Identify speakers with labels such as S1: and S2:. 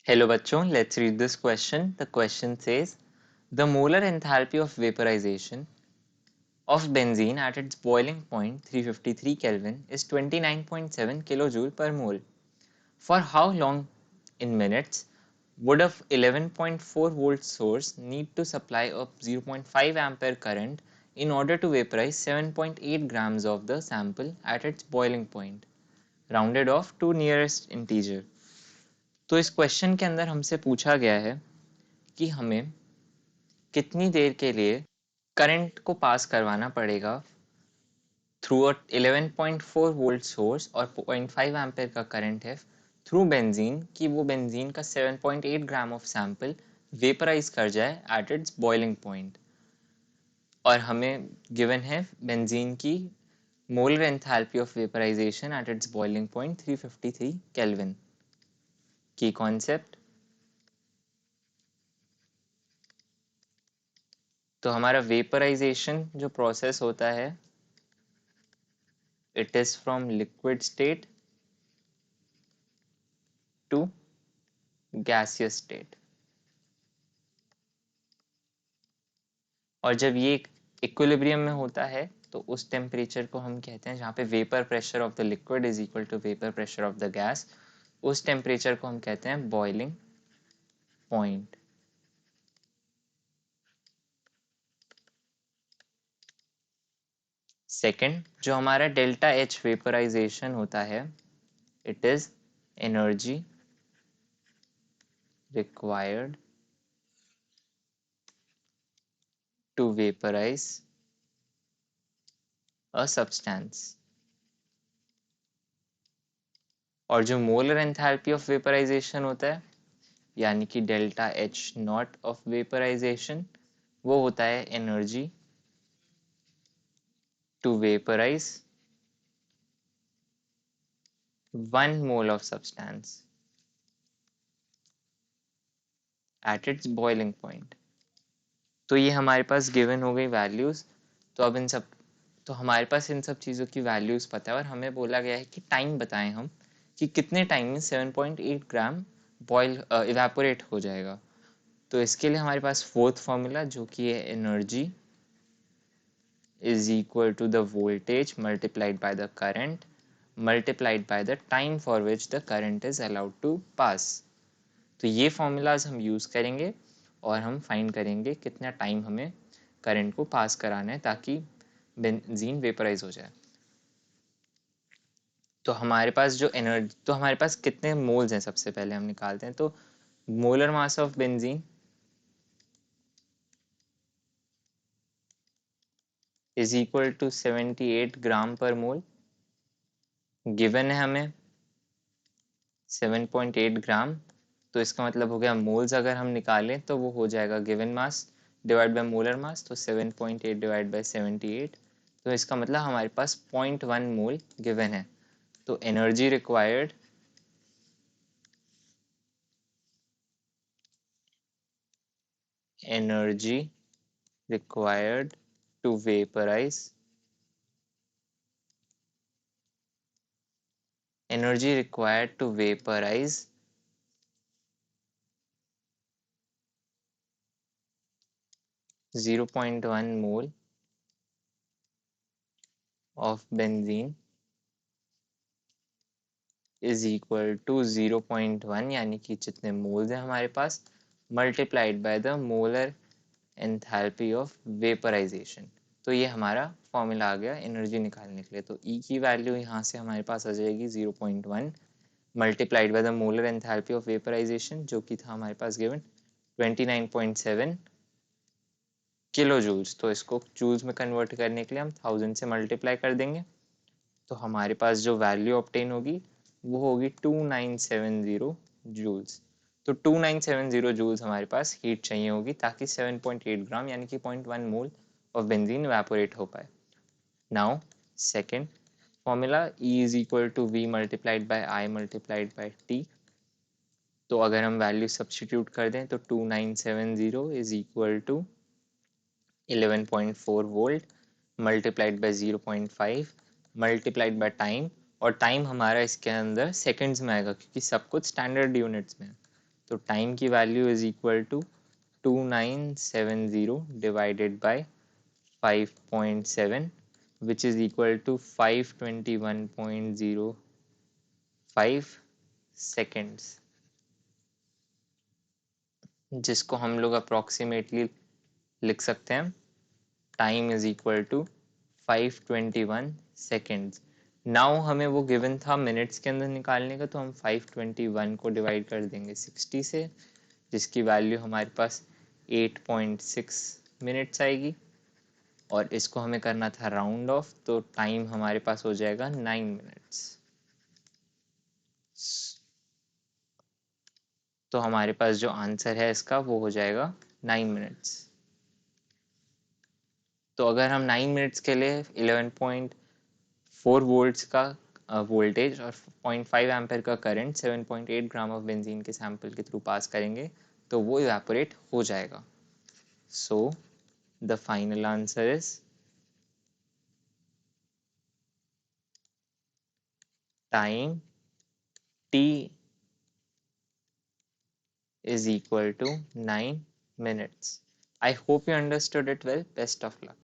S1: Hello bachon, let's read this question. The question says, the molar enthalpy of vaporization of benzene at its boiling point 353 Kelvin is 29.7 kilojoule per mole. For how long in minutes would a 11.4 volt source need to supply a 0.5 ampere current in order to vaporize 7.8 grams of the sample at its boiling point, rounded off to nearest integer. तो इस question के अंदर हमसे पूछा गया है कि हमें कितनी देर के लिए करंट को पास करवाना पड़ेगा थ्रू अ 11.4 वोल्ट सोर्स और 0.5 एम्पेयर का करंट है थ्रू बेंजीन कि वो बेंजीन का 7.8 ग्राम ऑफ सैंपल वेपराइज कर जाए एट इट्स बॉइलिंग पॉइंट। और हमें गिवन है बेंजीन की molar enthalpy of vaporisation at its boiling point 353 kelvin की कॉन्सेप्ट। तो हमारा वेपराइजेशन जो प्रोसेस होता है, it is from liquid state to gaseous state। और जब ये इक्विलिब्रियम में होता है तो उस टेम्परेचर को हम कहते हैं, जहाँ पे vapour pressure of the liquid is equal to vapour pressure of the gas, उस टेम्परेचर को हम कहते हैं बॉइलिंग पॉइंट। सेकेंड, जो हमारा डेल्टा एच वेपराइजेशन होता है, it is energy required to vaporise a substance. और जो मोलर एंथैल्पी ऑफ वेपराइजेशन होता है, यानी कि delta H not of vaporisation, वो होता है energy to vaporise 1 mole of substance at its boiling point. तो ये हमारे पास गिवन हो गई वैल्यूज। तो अब इन सब तो हमारे पास इन सब चीज़ों की वैल्यूज पता है और हमें बोला गया है कि टाइम बताएं हम कि कितने टाइम में 7.8 ग्राम बॉयल इवेपोरेट हो जाएगा। तो इसके लिए हमारे पास फोर्थ फॉर्मूला जो कि है energy is equal to the voltage multiplied by the current multiplied by the time for which the current is allowed to pass। तो ये फॉर्मूलाज हम यूज़ करेंगे और हम फाइंड करेंगे कितना टाइम हमें करंट को पास कराना है ताकि बेंजीन वेपराइज हो जाए। तो हमारे पास जो एनर्जी, तो हमारे पास कितने मोल्स हैं सबसे पहले हम निकालते हैं। तो molar mass of benzene is equal to 78 gram per mole. Given है हमें 7.8 ग्राम, तो इसका मतलब हो गया मोल्स अगर हम निकालें तो वो हो जाएगा given mass divide by molar mass, तो 7.8 डिवाइड बाय 78, तो इसका मतलब हमारे पास 0.1 मोल गिवन है। तो energy required to vaporise energy required to vaporise 0.1 mole of benzene is equal to 0.1, यानी कि जितने मोल्स हैं हमारे पास, multiplied by the molar enthalpy of vaporisation. तो ये हमारा फॉर्मूला आ गया एनर्जी निकालने के लिए। तो E की वैल्यू यहाँ से हमारे पास आ जाएगी 0.1 multiplied by the molar enthalpy of vaporisation, जो कि था हमारे पास गिवन 29.7 किलो जूल्स। तो इसको जूल्स में कन्वर्ट करने के लिए हम 1000 से मल्टीप्लाई कर देंगे। तो हमारे पास जो वैल्यू ऑब्टेन होगी वो होगी 2970 जूल्स। तो 2970 जूल्स हमारे पास हीट चाहिए होगी ताकि 7.8 ग्राम यानी कि 0.1 मोल ऑफ बेंजीन इवेपोरेट हो पाए। Now second formula, E is equal to V multiplied by I multiplied by T। तो अगर हम वैल्यू सब्सटीट्यूट कर दें तो 2970 is equal to 11.4 volt multiplied by 0.5 multiplied by time, और टाइम हमारा इसके अंदर सेकंड्स में आएगा क्योंकि सब कुछ स्टैंडर्ड यूनिट्स में है। तो टाइम की value is equal to 2970 divided by 5.7 which is equal to 521.05 seconds, जिसको हम लोग अप्रोक्सीमेटली लिख सकते हैं time is equal to 521 seconds. Now हमें वो गिवन था मिनट्स के अंदर निकालने का, तो हम 521 को डिवाइड कर देंगे 60 से, जिसकी वैल्यू हमारे पास 8.6 मिनट्स आएगी, और इसको हमें करना था राउंड ऑफ, तो टाइम हमारे पास हो जाएगा 9 मिनट्स। तो हमारे पास जो आंसर है इसका वो हो जाएगा 9 मिनट्स। तो अगर हम 9 मिनट्स के लिए 11.4 वोल्ट्स का वोल्टेज और 0.5 एम्पेयर का करंट 7.8 ग्राम ऑफ बेंजीन के सैंपल के थ्रू पास करेंगे, तो वो इवेपोरेट हो जाएगा। So the final answer is time t is equal to 9 minutes. I hope you understood it well. Best of luck.